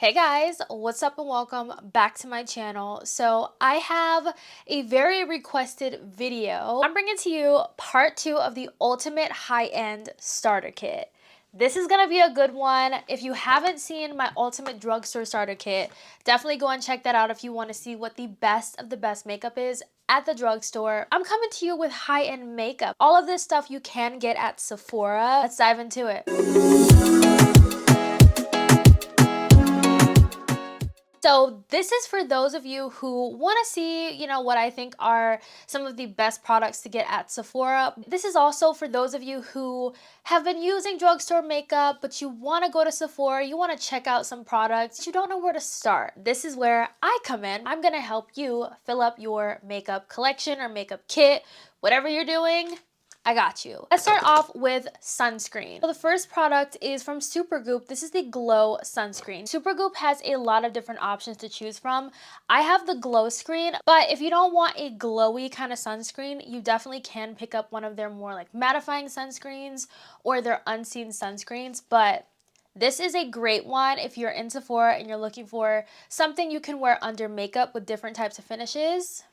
Hey guys, what's up and welcome back to my channel. So I have a very requested video. I'm bringing to you part 2 of the ultimate high-end starter kit. This is gonna be a good one. If you haven't seen my ultimate drugstore starter kit, definitely go and check that out if you want to see what the best of the best makeup is at the drugstore. I'm coming to you with high-end makeup. All of this stuff you can get at Sephora. Let's dive into it. So this is for those of you who want to see, what I think are some of the best products to get at Sephora. This is also for those of you who have been using drugstore makeup, but you want to go to Sephora, you want to check out some products, but you don't know where to start. This is where I come in. I'm going to help you fill up your makeup collection or makeup kit, whatever you're doing. I got you. Let's start off with sunscreen. So the first product is from Supergoop. This is the Glow Sunscreen. Supergoop has a lot of different options to choose from. I have the Glow Screen, but if you don't want a glowy kind of sunscreen, you definitely can pick up one of their more like mattifying sunscreens or their unseen sunscreens, but this is a great one if you're in Sephora and you're looking for something you can wear under makeup with different types of finishes.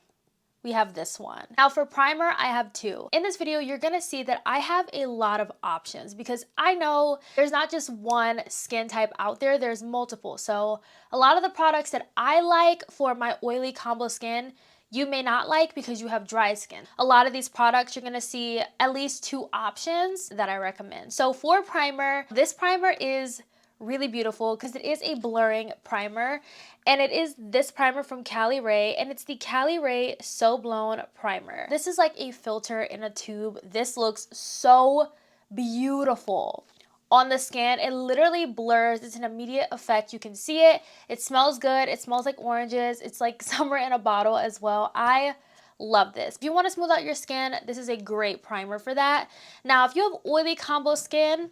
We have this one. Now for primer, I have two. In this video, you're gonna see that I have a lot of options because I know there's not just one skin type out there, there's multiple. So a lot of the products that I like for my oily combo skin, you may not like because you have dry skin. A lot of these products, you're gonna see at least two options that I recommend. So for primer, this primer is really beautiful because it is a blurring primer, and it is this primer from Cali Ray, and it's the Cali Ray So Blown Primer. This is like a filter in a tube. This looks so beautiful on the skin. It literally blurs. It's an immediate effect. You can see it. It smells good. It smells like oranges. It's like summer in a bottle as well. I love this. If you want to smooth out your skin, this is a great primer for that. Now, if you have oily combo skin,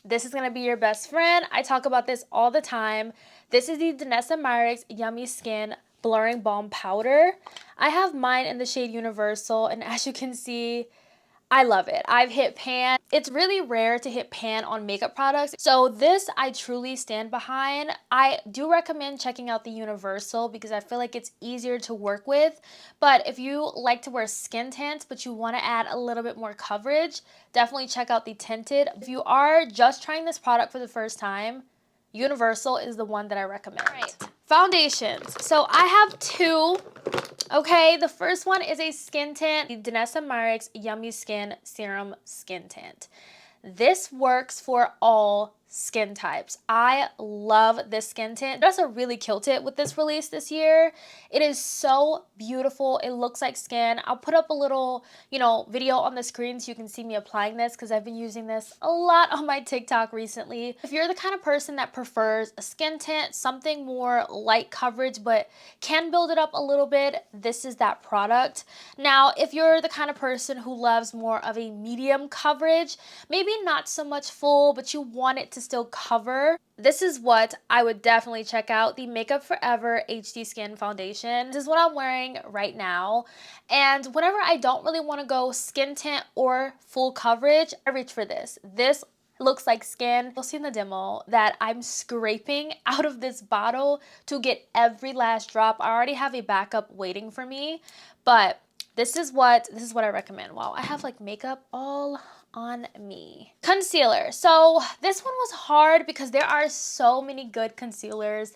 this is gonna be your best friend. I talk about this all the time. This is the Danessa Myricks Yummy Skin Blurring Balm Powder. I have mine in the shade Universal, and as you can see, I love it. I've hit pan. It's really rare to hit pan on makeup products, so this I truly stand behind. I do recommend checking out the Universal because I feel like it's easier to work with, but if you like to wear skin tints but you want to add a little bit more coverage, definitely check out the tinted. If you are just trying this product for the first time, Universal is the one that I recommend. All right. Foundations. So I have two. Okay, the first one is a skin tint, the Danessa Myricks Yummy Skin Serum Skin Tint. This works for all skin types. I love this skin tint. It also really killed it with this release this year. It is so beautiful. It looks like skin. I'll put up a little, video on the screen so you can see me applying this because I've been using this a lot on my TikTok recently. If you're the kind of person that prefers a skin tint, something more light coverage but can build it up a little bit, this is that product. Now, if you're the kind of person who loves more of a medium coverage, maybe not so much full, but you want it to still cover, this is what I would definitely check out, the Makeup Forever HD Skin Foundation. This is what I'm wearing right now, and whenever I don't really want to go skin tint or full coverage, I reach for this. This looks like skin. You'll see in the demo that I'm scraping out of this bottle to get every last drop. I already have a backup waiting for me, but this is what I recommend. Wow, I have like makeup all on me. Concealer. So this one was hard because there are so many good concealers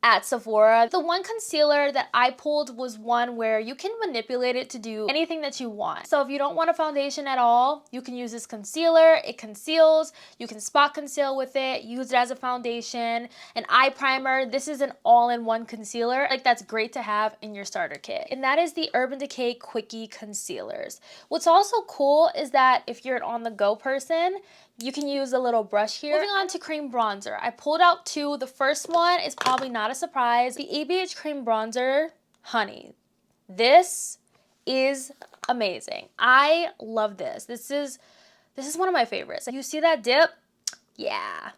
at Sephora. The one concealer that I pulled was one where you can manipulate it to do anything that you want. So if you don't want a foundation at all, you can use this concealer. It conceals. You can spot conceal with it, use it as a foundation, an eye primer. This is an all-in-one concealer. Like, that's great to have in your starter kit. And that is the Urban Decay Quickie Concealers. What's also cool is that if you're an on-the-go person, you can use a little brush here. Moving on to cream bronzer. I pulled out two. The first one is probably not a surprise. The ABH cream bronzer, honey. This is amazing. I love this. This is one of my favorites. You see that dip? Yeah.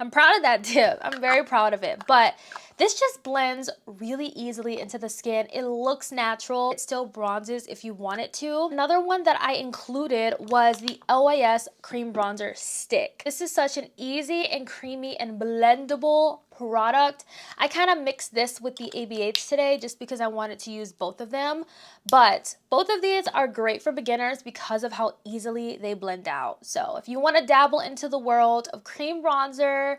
I'm proud of that dip. I'm very proud of it. But This just blends really easily into the skin. It looks natural. It still bronzes if you want it to. Another one that I included was the OAS Cream Bronzer Stick. This is such an easy and creamy and blendable product. I kind of mixed this with the ABH today just because I wanted to use both of them, but both of these are great for beginners because of how easily they blend out. So if you want to dabble into the world of cream bronzer,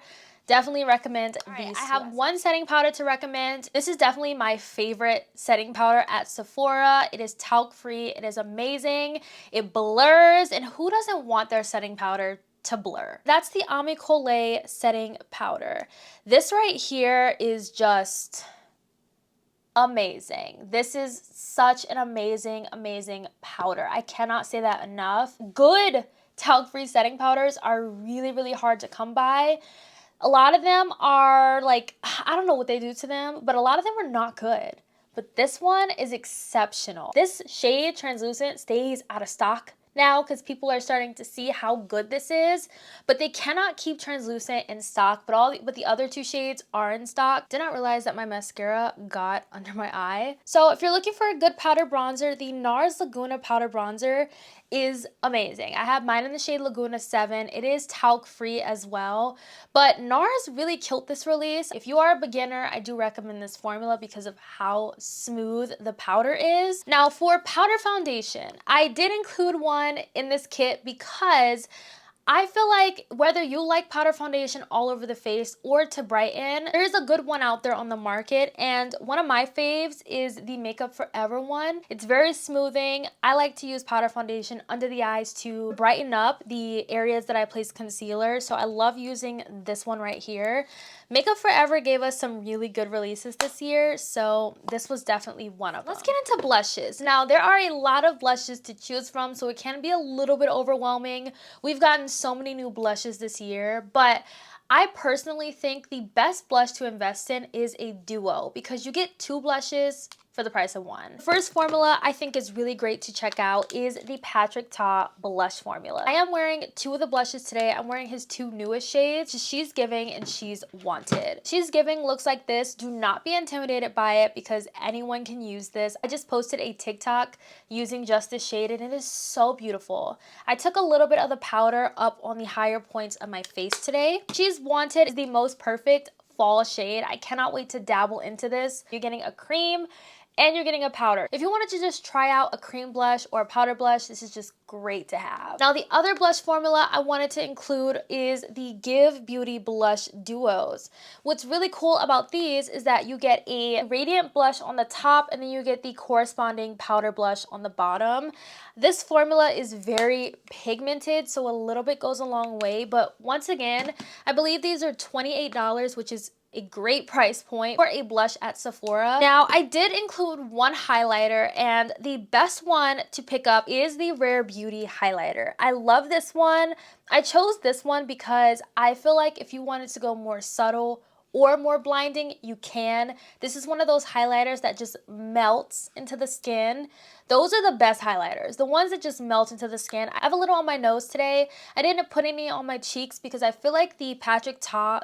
definitely recommend these. I have one setting powder to recommend. This is definitely my favorite setting powder at Sephora. It is talc free. It is amazing. It blurs, and who doesn't want their setting powder to blur? That's the Ami Colé setting powder. This right here is just amazing. This is such an amazing powder. I cannot say that enough. Good talc-free setting powders are really hard to come by. A lot of them are like, I don't know what they do to them, but a lot of them are not good. But this one is exceptional. This shade Translucent stays out of stock now because people are starting to see how good this is, but they cannot keep Translucent in stock, but the other two shades are in stock. Did not realize that my mascara got under my eye. So if you're looking for a good powder bronzer, the NARS Laguna powder bronzer is amazing. I have mine in the shade Laguna 7. It is talc free as well, but NARS really killed this release. If you are a beginner, I do recommend this formula because of how smooth the powder is. Now for powder foundation, I did include one in this kit because I feel like whether you like powder foundation all over the face or to brighten, there's a good one out there on the market, and one of my faves is the Makeup Forever one. It's very smoothing. I like to use powder foundation under the eyes to brighten up the areas that I place concealer, so I love using this one right here. Makeup Forever gave us some really good releases this year, so this was definitely one of them. Let's get into blushes. Now, there are a lot of blushes to choose from, so it can be a little bit overwhelming. We've gotten so many new blushes this year, but I personally think the best blush to invest in is a duo because you get two blushes for the price of one. The first formula I think is really great to check out is the Patrick Ta blush formula. I am wearing two of the blushes today. I'm wearing his two newest shades, She's Giving and She's Wanted. She's Giving looks like this. Do not be intimidated by it because anyone can use this. I just posted a TikTok using just this shade and it is so beautiful. I took a little bit of the powder up on the higher points of my face today. She's Wanted is the most perfect fall shade. I cannot wait to dabble into this. You're getting a cream and you're getting a powder. If you wanted to just try out a cream blush or a powder blush, this is just great to have. Now, the other blush formula I wanted to include is the Give Beauty Blush Duos. What's really cool about these is that you get a radiant blush on the top and then you get the corresponding powder blush on the bottom. This formula is very pigmented, so a little bit goes a long way, but once again, I believe these are $28, which is a great price point for a blush at Sephora. Now, I did include one highlighter, and the best one to pick up is the Rare Beauty highlighter. I love this one. I chose this one because I feel like if you wanted to go more subtle or more blinding, you can. This is one of those highlighters that just melts into the skin. Those are the best highlighters, the ones that just melt into the skin. I have a little on my nose today. I didn't put any on my cheeks because I feel like the Patrick Ta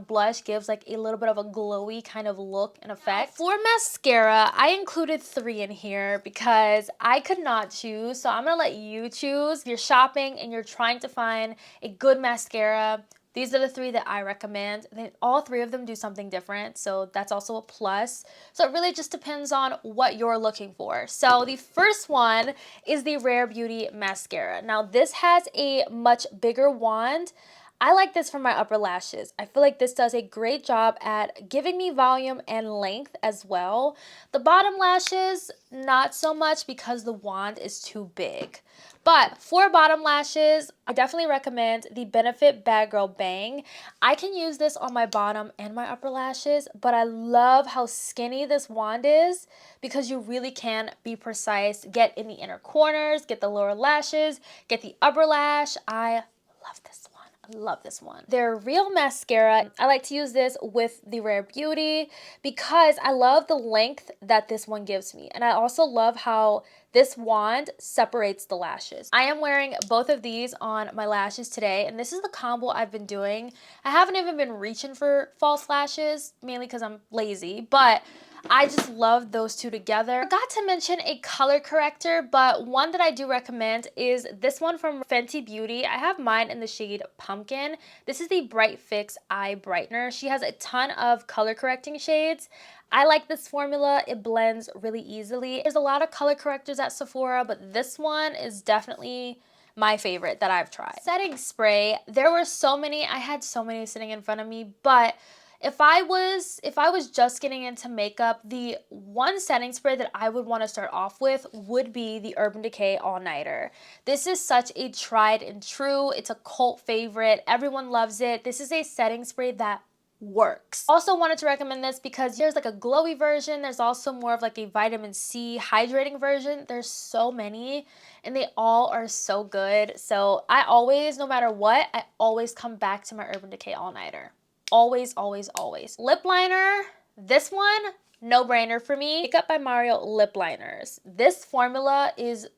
blush gives like a little bit of a glowy kind of look and effect. For mascara, I included 3 in here because I could not choose, so I'm gonna let you choose. If you're shopping and you're trying to find a good mascara, these are the 3 that I recommend. All 3 of them do something different, so that's also a plus. So it really just depends on what you're looking for. So the first one is the Rare Beauty mascara. Now this has a much bigger wand. I like this for my upper lashes. I feel like this does a great job at giving me volume and length as well. The bottom lashes, not so much because the wand is too big. But for bottom lashes, I definitely recommend the Benefit Bad Girl Bang. I can use this on my bottom and my upper lashes, but I love how skinny this wand is because you really can be precise, get in the inner corners, get the lower lashes, get the upper lash. I love this one. I love this one. Their Real Mascara. I like to use this with the Rare Beauty because I love the length that this one gives me. And I also love how this wand separates the lashes. I am wearing both of these on my lashes today, and this is the combo I've been doing. I haven't even been reaching for false lashes, mainly because I'm lazy, but I just love those two together. I forgot to mention a color corrector, but one that I do recommend is this one from Fenty Beauty. I have mine in the shade Pumpkin. This is the Bright Fix Eye Brightener. She has a ton of color correcting shades. I like this formula. It blends really easily. There's a lot of color correctors at Sephora, but this one is definitely my favorite that I've tried. Setting spray. There were so many. I had so many sitting in front of me, but if I was just getting into makeup, the one setting spray that I would want to start off with would be the Urban Decay All Nighter. This is such a tried and true. It's a cult favorite. Everyone loves it. This is a setting spray that works. Also wanted to recommend this because there's like a glowy version. There's also more of like a vitamin C hydrating version. There's so many and they all are so good. So I always, no matter what, I always come back to my Urban Decay All Nighter. Always, always, always. Lip liner, this one, no brainer for me. Makeup by Mario lip liners. This formula is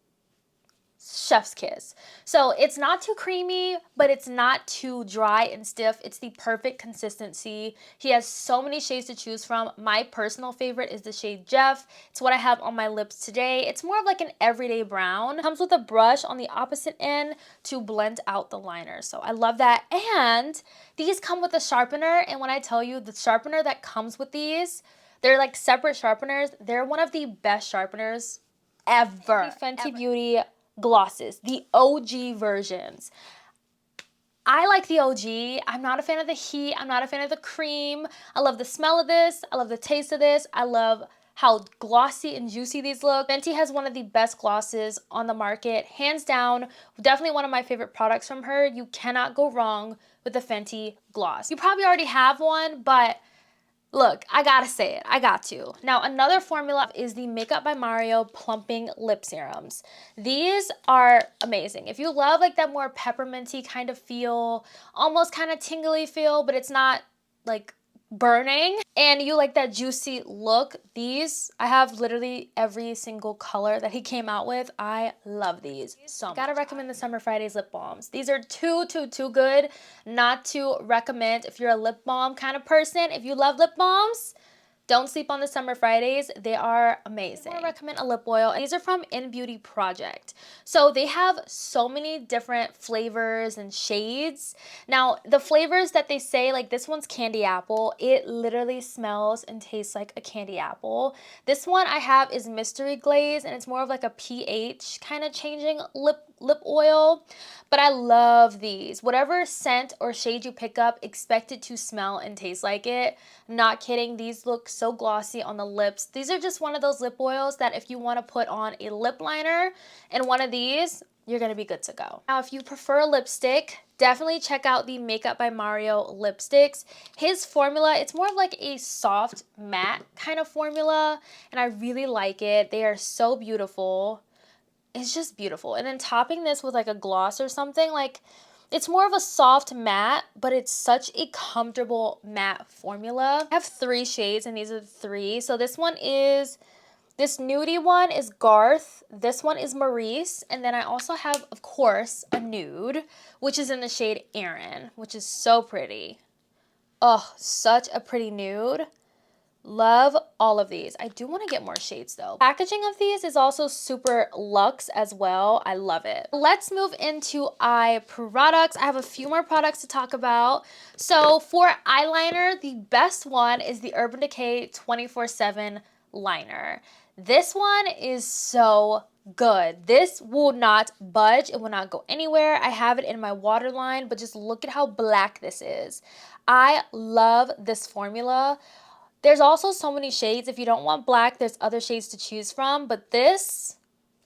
chef's kiss. So it's not too creamy, but it's not too dry and stiff. It's the perfect consistency. He has so many shades to choose from. My personal favorite is the shade Jeff. It's what I have on my lips today. It's more of like an everyday brown. It comes with a brush on the opposite end to blend out the liner. So I love that. And these come with a sharpener. And when I tell you the sharpener that comes with these, they're like separate sharpeners. They're one of the best sharpeners ever. Fenty Beauty glosses, the OG versions. I like the OG. I'm not a fan of the heat. I'm not a fan of the cream. I love the smell of this. I love the taste of this. I love how glossy and juicy these look. Fenty has one of the best glosses on the market. Hands down, definitely one of my favorite products from her. You cannot go wrong with the Fenty gloss. You probably already have one, but look, I gotta say it. I got to. Now, another formula is the Makeup by Mario Plumping Lip Serums. These are amazing. If you love like that more pepperminty kind of feel, almost kind of tingly feel, but it's not like burning, and you like that juicy look, these, I have literally every single color that he came out with. I love these so much. Gotta recommend the Summer Fridays lip balms. These are too good not to recommend if you're a lip balm kind of person. If you love lip balms, don't sleep on the Summer Fridays. They are amazing. I recommend a lip oil. These are from In Beauty Project. So they have so many different flavors and shades. Now, the flavors that they say, like this one's candy apple. It literally smells and tastes like a candy apple. This one I have is Mystery Glaze, and it's more of like a pH kind of changing lip oil. But I love these. Whatever scent or shade you pick up, expect it to smell and taste like it. Not kidding. These look so glossy on the lips. These are just one of those lip oils that if you want to put on a lip liner and one of these, you're going to be good to go. Now, if you prefer a lipstick, definitely check out the Makeup by Mario lipsticks. His formula, it's more of like a soft matte kind of formula, and I really like it. They are so beautiful. It's just beautiful. And then topping this with like a gloss or something, like it's more of a soft matte, but it's such a comfortable matte formula. I have 3 shades and these are the 3. So this nudie one is Garth. This one is Maurice. And then I also have, of course, a nude, which is in the shade Aaron, which is so pretty. Oh, such a pretty nude. Love all of these. I do want to get more shades though. Packaging of these is also super luxe as well. I love it. Let's move into eye products. I have a few more products to talk about. So for eyeliner, the best one is the Urban Decay 24/7 liner. This one is so good. This will not budge. It will not go anywhere. I have it in my waterline, but just look at how black this is. I love this formula. There's also so many shades. If you don't want black, there's other shades to choose from, but this,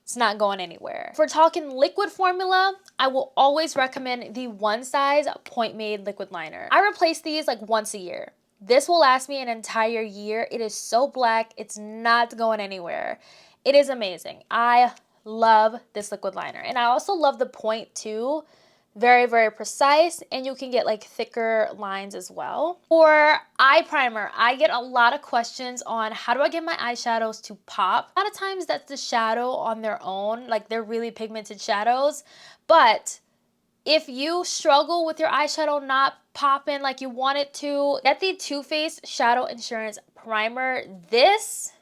it's not going anywhere. If we're talking liquid formula, I will always recommend the One Size Point Made liquid liner. I replace these like once a year. This will last me an entire year. It is so black. It's not going anywhere. It is amazing. I love this liquid liner. And I also love the point too. very, very precise, and you can get like thicker lines as well. For eye primer, I get a lot of questions on how do I get my eyeshadows to pop. A lot of times that's the shadow on their own, like they're really pigmented shadows, but if you struggle with your eyeshadow not popping like you want it to, get the Too Faced Shadow Insurance Primer. This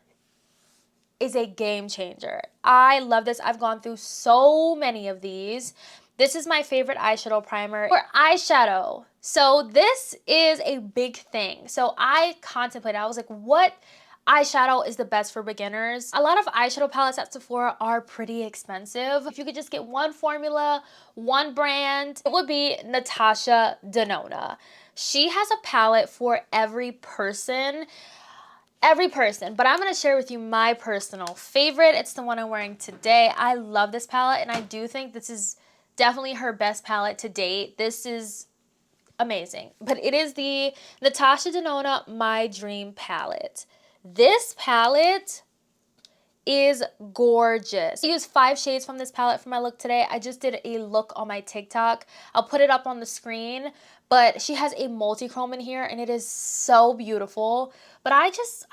is a game changer. I love this. I've gone through so many of these. This is my favorite eyeshadow primer. For eyeshadow, so this is a big thing. So I contemplated, I was like, what eyeshadow is the best for beginners? A lot of eyeshadow palettes at Sephora are pretty expensive. If you could just get one formula, one brand, it would be Natasha Denona. She has a palette for every person, but I'm going to share with you my personal favorite. It's the one I'm wearing today. I love this palette, and I do think this is definitely her best palette to date. This is amazing, but it is the Natasha Denona My Dream palette. This palette is gorgeous. I used 5 shades from this palette for my look today. I just did a look on my TikTok. I'll put it up on the screen, but she has a multi-chrome in here and it is so beautiful. But I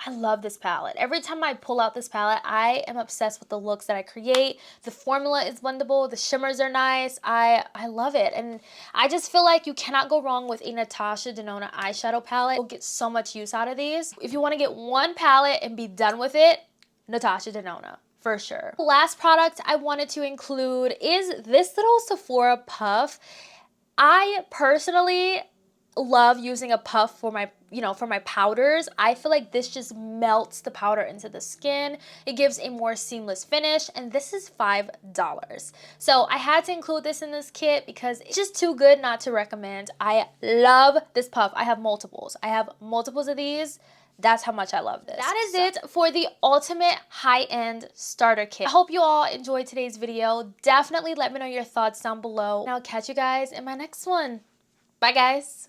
love this palette. Every time I pull out this palette, I am obsessed with the looks that I create. The formula is blendable. The shimmers are nice. I love it. And I just feel like you cannot go wrong with a Natasha Denona eyeshadow palette. You'll get so much use out of these. If you want to get one palette and be done with it, Natasha Denona, for sure. The last product I wanted to include is this little Sephora puff. I personally love using a puff for my, for my powders. I feel like this just melts the powder into the skin. It gives a more seamless finish, and this is $5. So I had to include this in this kit because it's just too good not to recommend. I love this puff. I have multiples. Of these. That's how much I love this. That is it for the ultimate high-end starter kit. I hope you all enjoyed today's video. Definitely let me know your thoughts down below. And I'll catch you guys in my next one. Bye, guys.